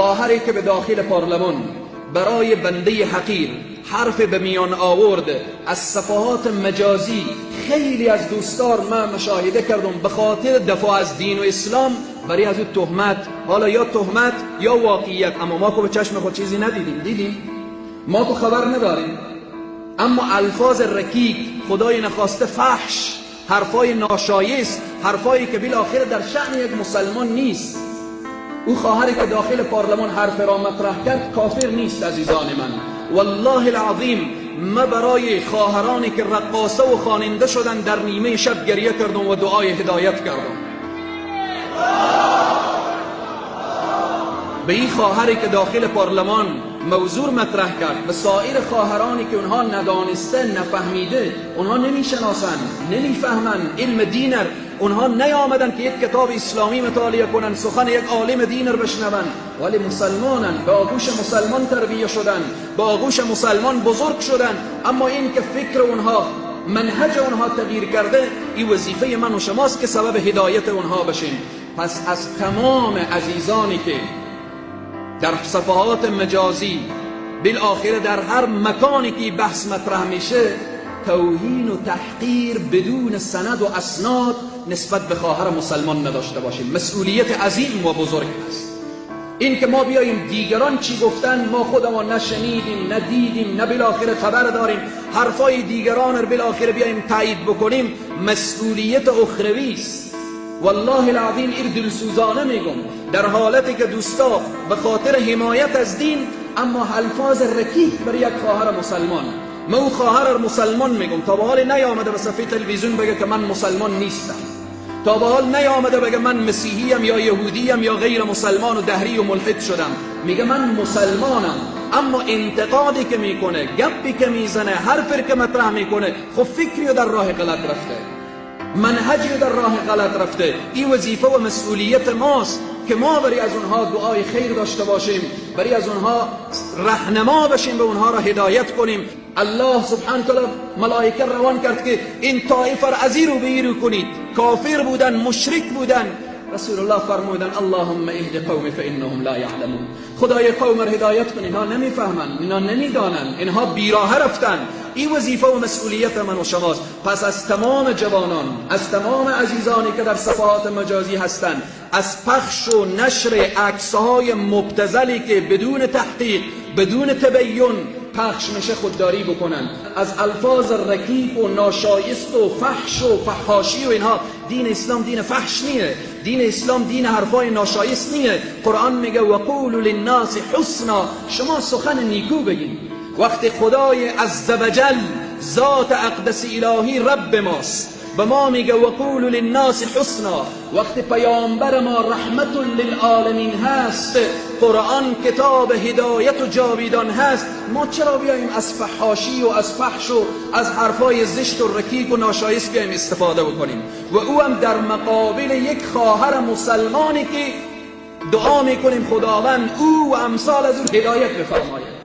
خواهری که به داخل پارلمان برای بنده حقیر حرف به میان آورد از صفحات مجازی، خیلی از دوستار من مشاهده کردم به خاطر دفاع از دین و اسلام برای از اون تهمت، حالا یا تهمت یا واقعیت، اما ما که به چشم خود چیزی دیدیم ما که خبر نداریم، اما الفاظ رکیک، خدای نخواسته فحش، حرفای ناشایست، حرفایی که بالاخره در شأن یک مسلمان نیست. او خواهری که داخل پارلمان حرف را مطرح کرد کافر نیست عزیزان من. والله العظیم ما برای خواهرانی که رقاصه و خواننده شدن در نیمه شب گریه کردم و دعای هدایت کردم. به این خواهری که داخل پارلمان موضوع مطرح کرد، به سایر خواهرانی که اونها ندانسته نفهمیده، اونها نمیشناسن نمیفهمن علم دین، اونها نیامدن که یک کتاب اسلامی مطالعه کنن، سخن یک عالم دین رو بشنون، ولی مسلمانن، به آغوش مسلمان تربیه شدن، به آغوش مسلمان بزرگ شدن، اما این که فکر اونها، منهج اونها تغییر کرده، این وظیفه من و شماست که سبب هدایت اونها بشیم. پس از تمام عزیزانی که در صفحات مجازی، بالاخره در هر مکانی که بحث مطرح میشه، توهین و تحقیر بدون سند و اسناد نسبت به خواهر مسلمان نداشته باشیم. مسئولیت عظیم و بزرگ است. این که ما بیاییم دیگران چی گفتن ما خودمون نشنیدیم، ندیدیم، نه بالاخره خبر داریم، حرفای دیگران رو بالاخره بیاییم تایید بکنیم، مسئولیت اخروی است. والله العظیم این دلسوزانه میگم، در حالتی که دوستا به خاطر حمایت از دین اما الفاظ رکیک برای یک خواهر مسلمان، من او خواهر مسلمان میگم، تا به حال نیامده به صفحه تلویزیون بگه که من مسلمان نیستم، تا به حال نیامده بگه من مسیحیم یا یهودیم یا غیر مسلمان و دهری و ملحد شدم، میگه من مسلمانم. اما انتقادی که میکنه، گپی که میزنه، حرفی که مطرح میکنه، خب فکری در راه غلط رفته، منهجی در راه غلط رفته. این وظیفه و مسئولیت ماست که ما برای از اونها دعای خیر داشته باشیم، برای از اونها رهنما بشیم، به اونها را هدایت کنیم. الله سبحانه و تعالی ملائکه روان کرد که این طایفه را از این رو به این رو کنید، کافر بودن، مشرک بودن. رسول الله فرمودن اللهم اهد قوم فانهم لا یعلمون، خدای قوم را هدایت کن، اینها نمیفهمن، اینها نمیدانن، اینها بیراه رفتن. این وظیفه و مسئولیت من و شماست. پس از تمام جوانان، از تمام عزیزانی که در صفحات مجازی هستند، از پخش و نشر عکس‌های مبتذلی که بدون تحقیق، بدون تبیین پخش میشه خودداری بکنن. از الفاظ رکیک و ناشایست و فحش و فحاشی و اینها. دین اسلام دین فحش نیه، دین اسلام دین حرفای ناشایست نیه. قرآن میگه وقولوا للناس حسنا، شما سخن نیکو بگین. وقتی خدای عزوجل ذات اقدس الهی رب ماست به ما میگه وقولوا للناس حسنا، وقتی پیامبر ما رحمت للعالمین هست، قرآن کتاب هدایت و جاویدان هست، ما چرا بیاییم از فحاشی و از فحش و از حرفای زشت و رکیک و ناشایست بیاییم استفاده بکنیم؟ و او هم در مقابل یک خواهر مسلمانی که دعا میکنیم خداوند او و امثال از او هدایت بفرماید.